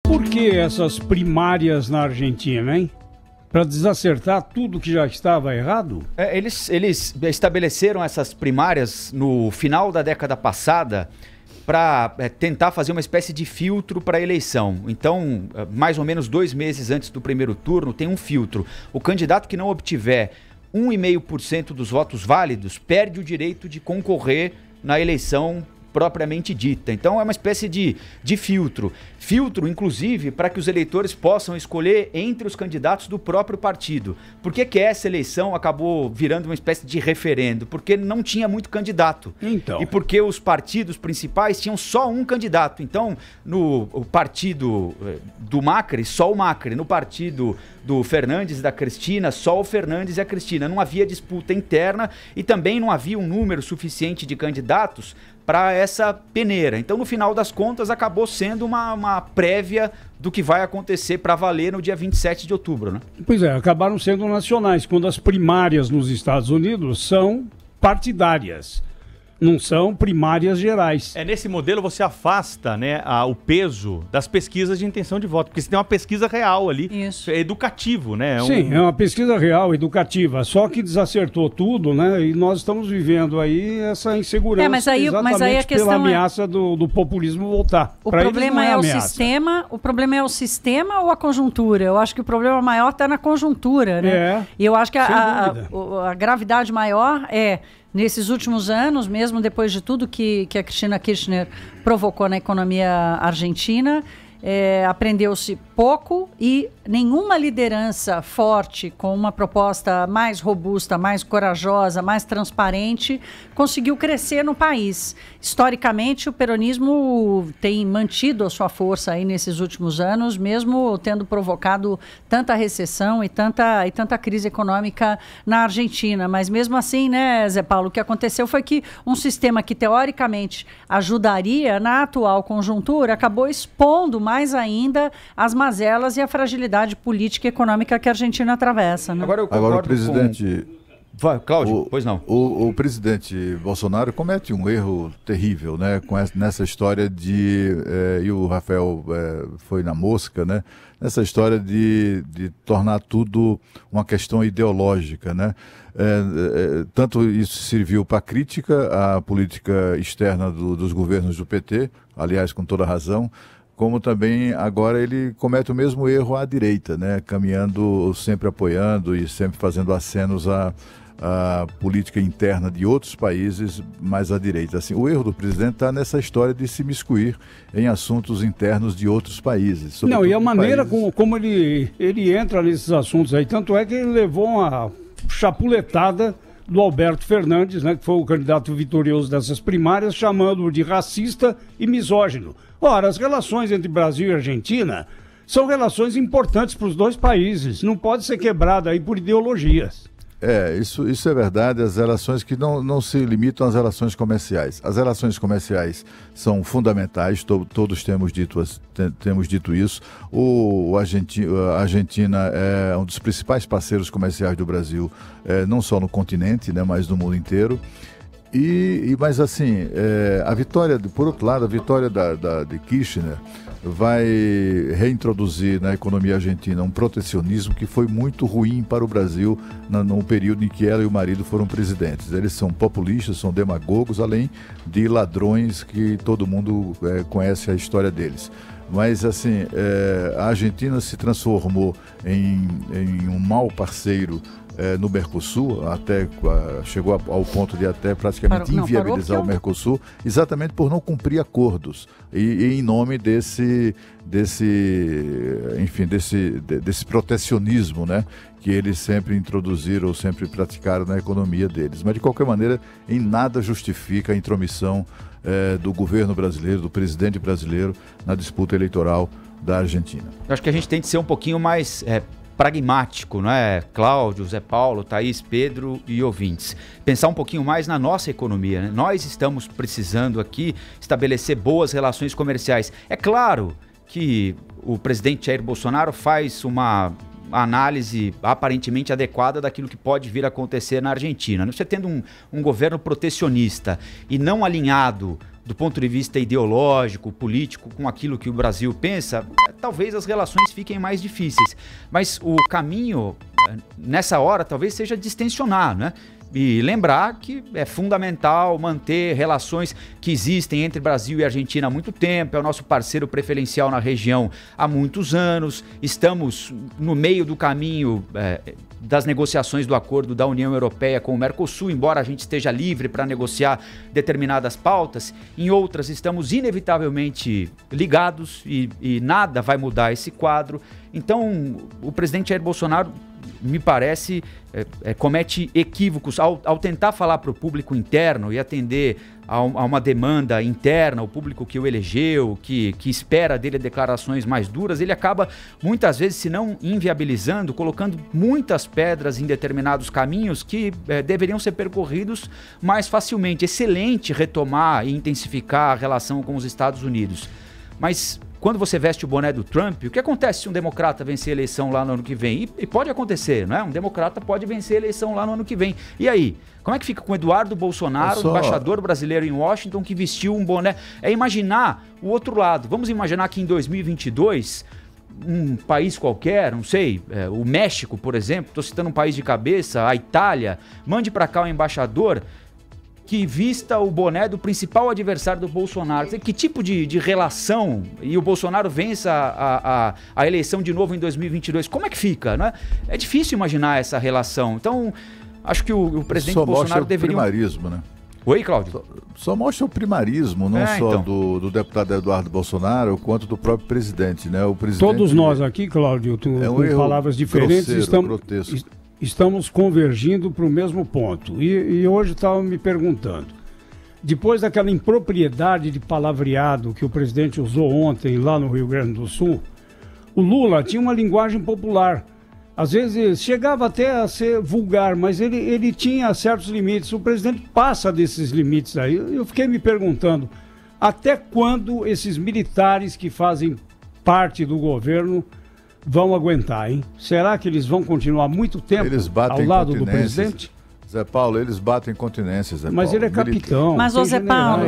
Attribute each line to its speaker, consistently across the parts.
Speaker 1: Por que essas primárias na Argentina, hein? Para desacertar tudo que já estava errado?
Speaker 2: Eles estabeleceram essas primárias no final da década passada para tentar fazer uma espécie de filtro para a eleição. Então, mais ou menos 2 meses antes do primeiro turno, tem um filtro. O candidato que não obtiver 1,5% dos votos válidos perde o direito de concorrer na eleição propriamente dita. Então é uma espécie de filtro. Filtro, inclusive, para que os eleitores possam escolher entre os candidatos do próprio partido. Por que essa eleição acabou virando uma espécie de referendo? Porque não tinha muito candidato.
Speaker 1: Então.
Speaker 2: E porque os partidos principais tinham só um candidato. Então, no partido do Macri, só o Macri. No partido do Fernandes e da Cristina, só o Fernandes e a Cristina. Não havia disputa interna e também não havia um número suficiente de candidatos para essa peneira. Então, no final das contas, acabou sendo uma prévia do que vai acontecer para valer no dia 27 de outubro, né?
Speaker 1: Pois é, acabaram sendo nacionais, quando as primárias nos Estados Unidos são partidárias, não são primárias gerais.
Speaker 3: Nesse modelo você afasta, né, o peso das pesquisas de intenção de voto, porque você tem uma pesquisa real ali. Isso. É educativo, né?
Speaker 1: Sim, é uma pesquisa real, educativa, só que desacertou tudo, né? E nós estamos vivendo aí essa insegurança
Speaker 4: mas aí a questão
Speaker 1: pela ameaça do populismo voltar.
Speaker 4: O problema é o sistema, o problema é o sistema ou a conjuntura? Eu acho que o problema maior está na conjuntura, né? E eu acho que a gravidade maior é nesses últimos anos, mesmo depois de tudo que a Cristina Kirchner provocou na economia argentina, aprendeu-se pouco e nenhuma liderança forte com uma proposta mais robusta, mais corajosa, mais transparente conseguiu crescer no país. Historicamente, o peronismo tem mantido a sua força aí nesses últimos anos, mesmo tendo provocado tanta recessão e tanta crise econômica na Argentina. Mas mesmo assim, né, Zé Paulo, o que aconteceu foi que um sistema que teoricamente ajudaria na atual conjuntura acabou expondo mais ainda as mazelas e a fragilidade política e econômica que a Argentina atravessa, né?
Speaker 5: Agora o presidente...
Speaker 2: Cláudio, pois não.
Speaker 5: O presidente Bolsonaro comete um erro terrível, né? Nessa história de... e o Rafael foi na mosca, né? Nessa história de tornar tudo uma questão ideológica, né? Tanto isso serviu para crítica à política externa dos governos do PT, aliás, com toda razão, como também agora ele comete o mesmo erro à direita, né? Caminhando, sempre apoiando e sempre fazendo acenos à política interna de outros países mais à direita. Assim, o erro do presidente está nessa história de se miscuir em assuntos internos de outros países.
Speaker 1: Não, e a maneira como ele entra nesses assuntos aí, tanto é que ele levou uma chapuletada do Alberto Fernandes, né, que foi o candidato vitorioso dessas primárias, chamando-o de racista e misógino. Ora, as relações entre Brasil e Argentina são relações importantes para os dois países, não pode ser quebrada aí por ideologias.
Speaker 5: Isso é verdade, as relações que não se limitam às relações comerciais. As relações comerciais são fundamentais, todos temos dito isso. A Argentina é um dos principais parceiros comerciais do Brasil, não só no continente, né, mas no mundo inteiro. Mas assim, por outro lado, a vitória de Kirchner vai reintroduzir na economia argentina um protecionismo que foi muito ruim para o Brasil no período em que ela e o marido foram presidentes. Eles são populistas, são demagogos, além de ladrões que todo mundo conhece a história deles. Mas assim, a Argentina se transformou em um mau parceiro no Mercosul, chegou ao ponto de até praticamente inviabilizar o Mercosul, exatamente por não cumprir acordos e em nome desse protecionismo, né, que eles sempre introduziram ou sempre praticaram na economia deles. Mas de qualquer maneira, em nada justifica a intromissão do governo brasileiro, do presidente brasileiro na disputa eleitoral da Argentina.
Speaker 2: Eu acho que a gente tem que ser um pouquinho mais pragmático, não é? Cláudio, Zé Paulo, Thaís, Pedro e ouvintes. Pensar um pouquinho mais na nossa economia, né? Nós estamos precisando aqui estabelecer boas relações comerciais. É claro que o presidente Jair Bolsonaro faz uma análise aparentemente adequada daquilo que pode vir a acontecer na Argentina. Você tendo um governo protecionista e não alinhado do ponto de vista ideológico, político, com aquilo que o Brasil pensa, talvez as relações fiquem mais difíceis. Mas o caminho, nessa hora, talvez seja distensionar, né? E lembrar que é fundamental manter relações que existem entre Brasil e Argentina há muito tempo, é o nosso parceiro preferencial na região há muitos anos, estamos no meio do caminho das negociações do acordo da União Europeia com o Mercosul, embora a gente esteja livre para negociar determinadas pautas, em outras estamos inevitavelmente ligados e nada vai mudar esse quadro. Então, o presidente Jair Bolsonaro, me parece, comete equívocos ao tentar falar para o público interno e atender a uma demanda interna, o público que o elegeu, que espera dele declarações mais duras. Ele acaba, muitas vezes, se não inviabilizando, colocando muitas pedras em determinados caminhos que deveriam ser percorridos mais facilmente. Excelente retomar e intensificar a relação com os Estados Unidos. Mas quando você veste o boné do Trump, o que acontece se um democrata vencer a eleição lá no ano que vem? E pode acontecer, não é? Um democrata pode vencer a eleição lá no ano que vem. E aí? Como é que fica com Eduardo Bolsonaro, embaixador brasileiro em Washington, que vestiu um boné? É imaginar o outro lado. Vamos imaginar que em 2022, um país qualquer, não sei, o México, por exemplo, estou citando um país de cabeça, a Itália, mande para cá um embaixador que vista o boné do principal adversário do Bolsonaro. Que tipo de relação, e o Bolsonaro vença a eleição de novo em 2022, como é que fica? Não é? É difícil imaginar essa relação. Então, acho que o presidente Bolsonaro deveria...
Speaker 5: Só mostra o primarismo, né?
Speaker 2: Oi, Cláudio?
Speaker 5: Só mostra o primarismo, não só do deputado Eduardo Bolsonaro, quanto do próprio presidente, né? O presidente,
Speaker 1: todos nós aqui, Cláudio, com palavras diferentes, estamos convergindo para o mesmo ponto. E hoje estava me perguntando, depois daquela impropriedade de palavreado que o presidente usou ontem lá no Rio Grande do Sul, o Lula tinha uma linguagem popular. Às vezes chegava até a ser vulgar, mas ele tinha certos limites. O presidente passa desses limites aí. Eu fiquei me perguntando, até quando esses militares que fazem parte do governo vão aguentar, hein? Será que eles vão continuar muito tempo ao lado do presidente?
Speaker 5: Zé Paulo, eles batem continência, Zé Paulo.
Speaker 1: Mas ele é capitão.
Speaker 4: Mas o Zé Paulo...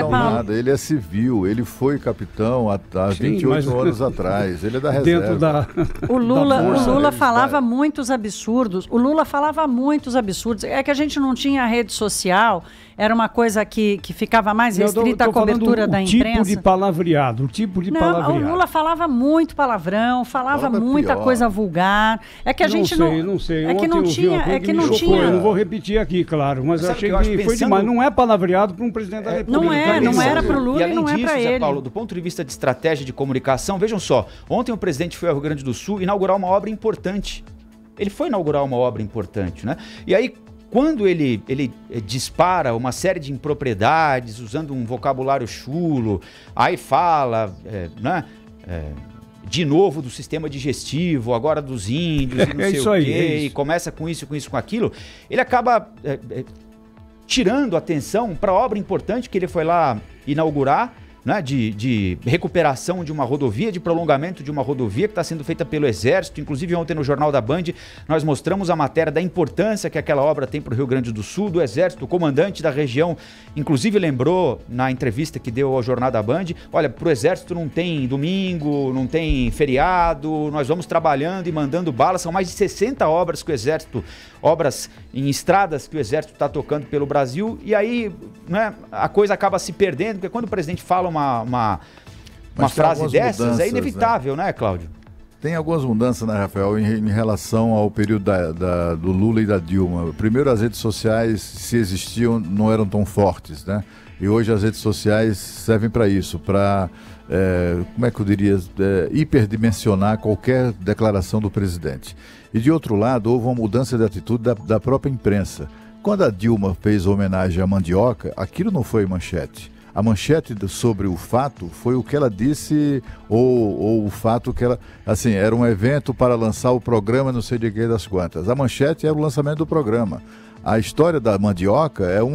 Speaker 5: Nada. Ele é civil, ele foi capitão há 28 anos atrás. Ele é da reserva.
Speaker 4: O Lula falava muitos absurdos. O Lula falava muitos absurdos. É que a gente não tinha rede social, era uma coisa que ficava mais restrita à cobertura da imprensa.
Speaker 1: O tipo de palavreado.
Speaker 4: O Lula falava muito palavrão, falava muita coisa vulgar. É que a gente não...
Speaker 1: Não sei.
Speaker 4: É que não tinha...
Speaker 1: Eu não vou repetir aqui, claro, mas achei que foi demais. Não é palavreado para um presidente da República.
Speaker 4: Não era para o Lula e não é para ele.
Speaker 2: Zé Paulo, do ponto de vista de estratégia de comunicação, vejam só, ontem o presidente foi ao Rio Grande do Sul inaugurar uma obra importante. Ele foi inaugurar uma obra importante, né? E aí, quando ele dispara uma série de impropriedades, usando um vocabulário chulo, aí fala, de novo do sistema digestivo, agora dos índios, e não sei o quê, e começa com isso, com aquilo, ele acaba tirando atenção para a obra importante que ele foi lá inaugurar, né, de recuperação de uma rodovia, de prolongamento de uma rodovia que está sendo feita pelo Exército. Inclusive ontem no Jornal da Band nós mostramos a matéria da importância que aquela obra tem para o Rio Grande do Sul, do Exército. O comandante da região inclusive lembrou na entrevista que deu ao Jornal da Band, olha, para o Exército não tem domingo, não tem feriado, nós vamos trabalhando e mandando bala. São mais de 60 obras que o Exército, obras em estradas que o Exército está tocando pelo Brasil, e aí, né, a coisa acaba se perdendo, porque quando o presidente fala uma frase dessas, é inevitável, né, Cláudio?
Speaker 5: Tem algumas mudanças, né, Rafael, em relação ao período do Lula e da Dilma. Primeiro, as redes sociais, se existiam, não eram tão fortes, né? E hoje as redes sociais servem para isso, para, como é que eu diria, hiperdimensionar qualquer declaração do presidente. E de outro lado, houve uma mudança de atitude da própria imprensa. Quando a Dilma fez homenagem à mandioca, aquilo não foi manchete. A manchete sobre o fato foi o que ela disse, ou o fato que ela... Assim, era um evento para lançar o programa, não sei de que das quantas. A manchete era o lançamento do programa. A história da mandioca era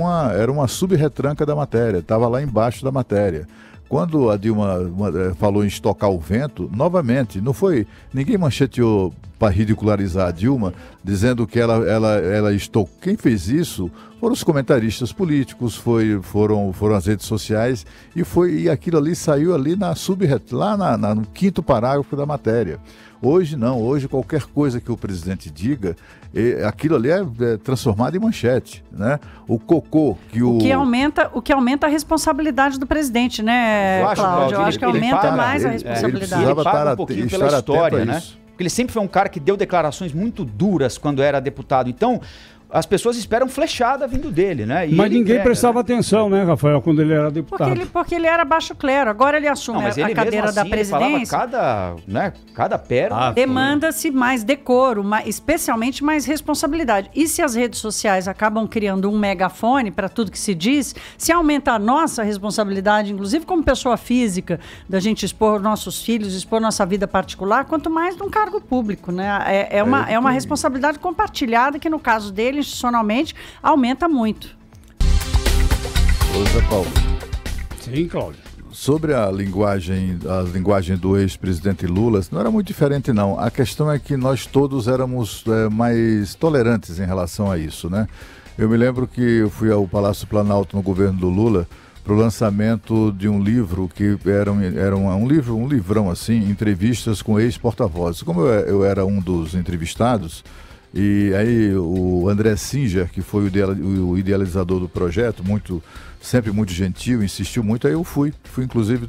Speaker 5: uma subretranca da matéria, estava lá embaixo da matéria. Quando a Dilma falou em estocar o vento, novamente, não foi... Ninguém mancheteou para ridicularizar a Dilma, dizendo que ela estocou. Quem fez isso foram os comentaristas políticos, foram as redes sociais, e aquilo ali saiu ali no 5º parágrafo da matéria. Hoje não, hoje qualquer coisa que o presidente diga, aquilo ali é transformado em manchete, né? O cocô que o
Speaker 4: que aumenta a responsabilidade do presidente, né, Cláudio? Eu acho que aumenta mais a responsabilidade.
Speaker 2: Ele paga um pouquinho pela história, né? Porque ele sempre foi um cara que deu declarações muito duras quando era deputado. Então, as pessoas esperam flechada vindo dele, né?
Speaker 1: Mas ninguém prestava atenção, né, Rafael, quando ele era deputado.
Speaker 4: Porque ele era baixo clero. Agora ele assume a cadeira da presidência.
Speaker 2: Cada pérola.
Speaker 4: Demanda-se mais decoro, especialmente mais responsabilidade. E se as redes sociais acabam criando um megafone para tudo que se diz, se aumenta a nossa responsabilidade, inclusive como pessoa física, da gente expor nossos filhos, expor nossa vida particular, quanto mais num cargo público, né? É uma responsabilidade compartilhada que, no caso dele, institucionalmente, aumenta muito.
Speaker 5: José Paulo.
Speaker 1: Sim, Cláudio.
Speaker 5: Sobre a linguagem do ex-presidente Lula, não era muito diferente, não. A questão é que nós todos éramos mais tolerantes em relação a isso, né? Eu me lembro que eu fui ao Palácio Planalto no governo do Lula para o lançamento de um livro que era um livrão assim, entrevistas com ex-porta-vozes. Como eu era um dos entrevistados, e aí o André Singer, que foi o idealizador do projeto, sempre muito gentil, insistiu muito, aí eu fui inclusive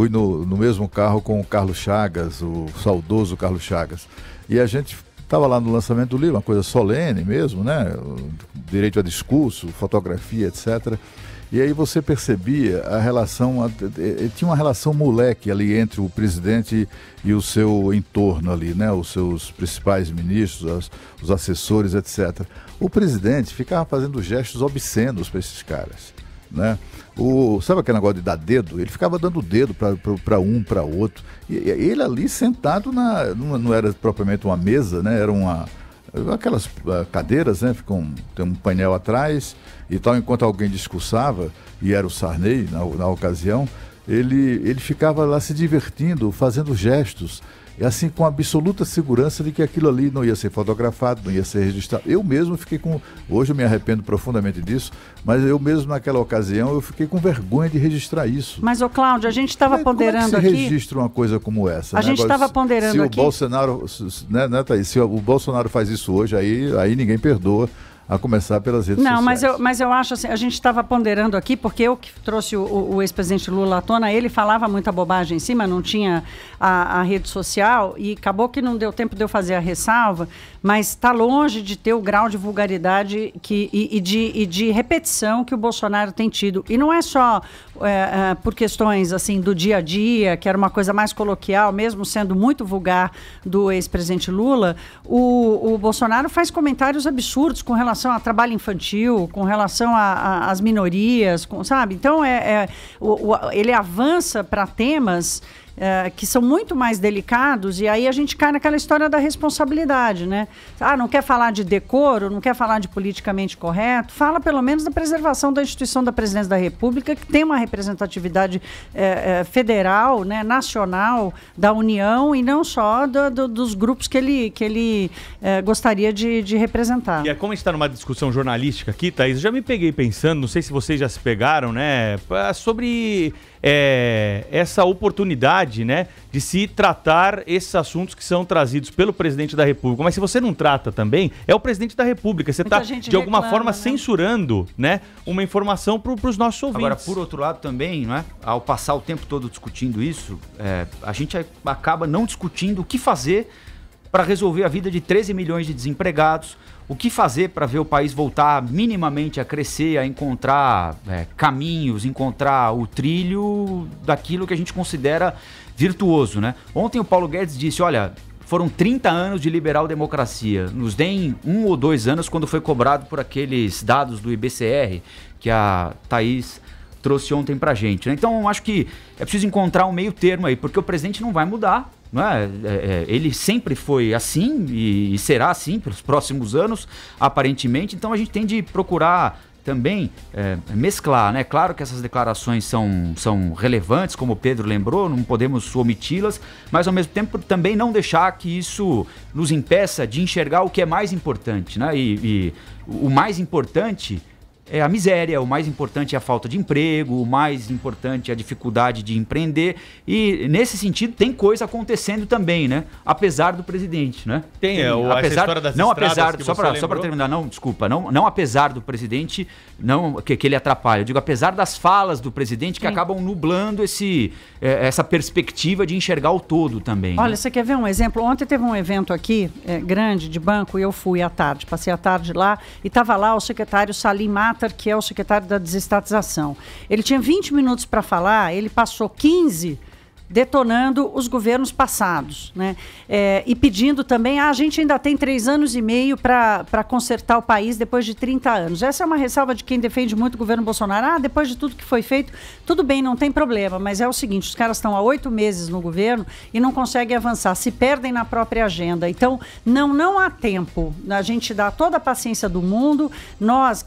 Speaker 5: no mesmo carro com o Carlos Chagas, o saudoso Carlos Chagas. E a gente estava lá no lançamento do livro, uma coisa solene mesmo, né? Direito a discurso, fotografia, etc. E aí você percebia a relação, tinha uma relação moleque ali entre o presidente e o seu entorno ali, né? Os seus principais ministros, os assessores, etc. O presidente ficava fazendo gestos obscenos para esses caras, né? Sabe aquele negócio de dar dedo? Ele ficava dando dedo para um, para outro. E ele ali sentado não era propriamente uma mesa, né? Era aquelas cadeiras, né? Tem um painel atrás e tal, enquanto alguém discursava, e era o Sarney na ocasião, ele ficava lá se divertindo, fazendo gestos, e assim com absoluta segurança de que aquilo ali não ia ser fotografado, não ia ser registrado. Eu mesmo hoje eu me arrependo profundamente disso, mas eu mesmo naquela ocasião eu fiquei com vergonha de registrar isso.
Speaker 4: Mas, Cláudio, a gente estava ponderando aqui...
Speaker 5: Como é que se registra uma coisa como essa?
Speaker 4: A gente estava ponderando aqui...
Speaker 5: Se o Bolsonaro, né, Thaís, se o Bolsonaro faz isso hoje, aí ninguém perdoa, a começar pelas redes sociais.
Speaker 4: Não, mas eu acho assim, a gente estava ponderando aqui, porque eu que trouxe o ex-presidente Lula à tona, ele falava muita bobagem em cima, não tinha a rede social, e acabou que não deu tempo de eu fazer a ressalva, mas está longe de ter o grau de vulgaridade e de repetição que o Bolsonaro tem tido. E não é só por questões assim do dia a dia, que era uma coisa mais coloquial, mesmo sendo muito vulgar do ex-presidente Lula, o Bolsonaro faz comentários absurdos com relação a trabalho infantil, com relação às minorias, sabe? Então, ele avança para temas que são muito mais delicados, e aí a gente cai naquela história da responsabilidade, né? Não quer falar de decoro, não quer falar de politicamente correto, fala pelo menos da preservação da instituição da Presidência da República, que tem uma representatividade federal, né, nacional, da União, e não só dos grupos que ele gostaria de representar.
Speaker 3: E como a gente está numa discussão jornalística aqui, Thaís, eu já me peguei pensando, não sei se vocês já se pegaram, né, sobre essa oportunidade, né, de se tratar esses assuntos que são trazidos pelo presidente da República. Mas se você não trata também, é o presidente da República. Você está, de alguma forma, censurando, né, uma informação para os nossos ouvintes.
Speaker 2: Agora, por outro lado também, não é? Ao passar o tempo todo discutindo isso, a gente acaba não discutindo o que fazer para resolver a vida de 13 milhões de desempregados, o que fazer para ver o país voltar minimamente a crescer, a encontrar caminhos, encontrar o trilho daquilo que a gente considera virtuoso, né? Ontem o Paulo Guedes disse, olha, foram 30 anos de liberal-democracia, nos deem 1 ou 2 anos, quando foi cobrado por aqueles dados do IBCR que a Thaís trouxe ontem pra gente, né? Então, eu acho que é preciso encontrar um meio termo aí, porque o presidente não vai mudar, não é? Ele sempre foi assim e será assim pelos próximos anos, aparentemente. Então a gente tem de procurar também mesclar, né? Claro que essas declarações são relevantes, como o Pedro lembrou, não podemos omiti-las, mas ao mesmo tempo também não deixar que isso nos impeça de enxergar o que é mais importante, né? E o mais importante é a miséria, o mais importante é a falta de emprego, o mais importante é a dificuldade de empreender. E, nesse sentido, tem coisa acontecendo também, né? Apesar do presidente, né?
Speaker 3: Tem,
Speaker 2: apesar,
Speaker 3: essa história das
Speaker 2: não
Speaker 3: estradas
Speaker 2: apesar,
Speaker 3: que
Speaker 2: só para terminar, não, desculpa, não apesar do presidente, não que ele atrapalha. Eu digo, apesar das falas do presidente que acabam nublando essa perspectiva de enxergar o todo também.
Speaker 4: Olha,
Speaker 2: né?
Speaker 4: você quer ver um exemplo? Ontem teve um evento aqui, grande, de banco, e eu fui à tarde, passei a tarde lá, e estava lá o secretário Salim Matar, que é o secretário da desestatização. Ele tinha 20 minutos para falar, ele passou 15 detonando os governos passados, né? E pedindo também, a gente ainda tem 3 anos e meio para consertar o país depois de 30 anos. Essa é uma ressalva de quem defende muito o governo Bolsonaro. Depois de tudo que foi feito, tudo bem, não tem problema, mas é o seguinte, os caras estão há 8 meses no governo e não conseguem avançar, se perdem na própria agenda. Então, não há tempo. A gente dá toda a paciência do mundo. Nós,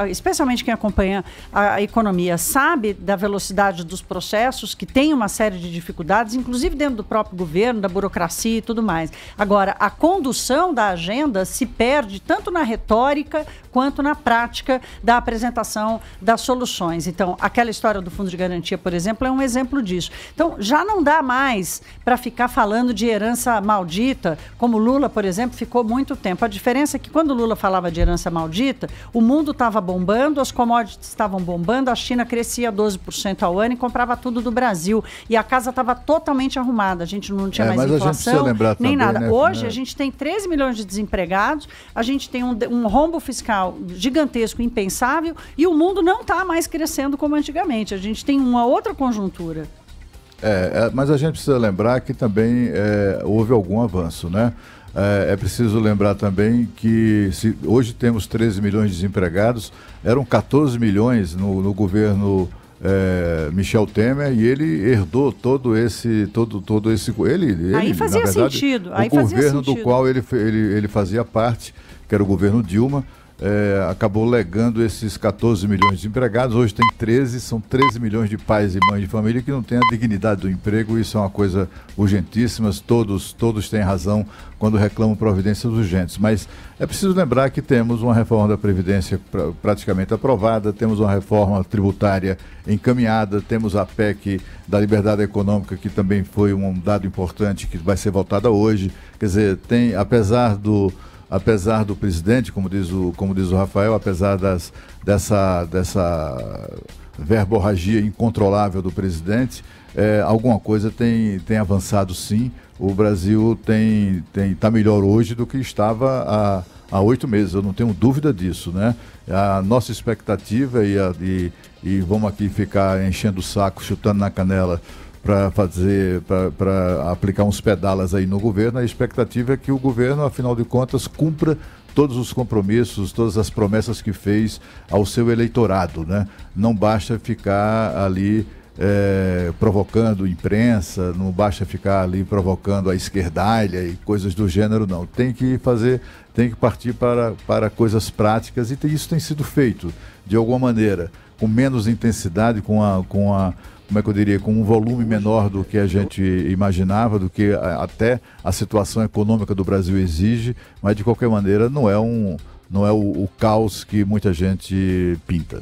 Speaker 4: especialmente quem acompanha a economia, sabe da velocidade dos processos, que tem uma série de dificuldades, inclusive dentro do próprio governo, da burocracia e tudo mais. Agora, a condução da agenda se perde tanto na retórica quanto na prática da apresentação das soluções. Então, aquela história do Fundo de Garantia, por exemplo, é um exemplo disso. Então, já não dá mais para ficar falando de herança maldita, como Lula, por exemplo, ficou muito tempo. A diferença é que quando Lula falava de herança maldita, o mundo estava bombando, as commodities estavam bombando, a China crescia 12% ao ano e comprava tudo do Brasil. E a casa estava totalmente arrumada, a gente não tinha mais inflação, nem nada.
Speaker 5: Né,
Speaker 4: hoje a gente tem 13 milhões de desempregados, a gente tem um rombo fiscal gigantesco, impensável, e o mundo não está mais crescendo como antigamente. A gente tem uma outra conjuntura.
Speaker 5: Mas a gente precisa lembrar que também houve algum avanço, né? É preciso lembrar também que hoje temos 13 milhões de desempregados, eram 14 milhões no governo Michel Temer, e ele herdou todo esse
Speaker 4: aí fazia
Speaker 5: na verdade,
Speaker 4: sentido.
Speaker 5: O governo do qual ele fazia parte, que era o governo Dilma, acabou legando esses 14 milhões de empregados. Hoje tem 13, são 13 milhões de pais e mães de família que não têm a dignidade do emprego. Isso é uma coisa urgentíssima, todos têm razão quando reclamam providências urgentes. Mas é preciso lembrar que temos uma reforma da Previdência praticamente aprovada, temos uma reforma tributária encaminhada, temos a PEC da liberdade econômica, que também foi um dado importante, que vai ser votada hoje. Quer dizer, apesar do presidente, como diz o Rafael, apesar dessa verborragia incontrolável do presidente, alguma coisa tem avançado, sim. O Brasil está melhor hoje do que estava há 8 meses, eu não tenho dúvida disso, né? A nossa expectativa, e vamos aqui ficar enchendo o saco, chutando na canela, para aplicar uns pedalas aí no governo, a expectativa é que o governo, afinal de contas, cumpra todos os compromissos, todas as promessas que fez ao seu eleitorado, né? Não basta ficar ali provocando imprensa, não basta ficar ali provocando a esquerdalha e coisas do gênero, não. Tem que partir para coisas práticas, e isso tem sido feito de alguma maneira, com menos intensidade, com um volume menor do que a gente imaginava, do que até a situação econômica do Brasil exige, mas de qualquer maneira não é o caos que muita gente pinta.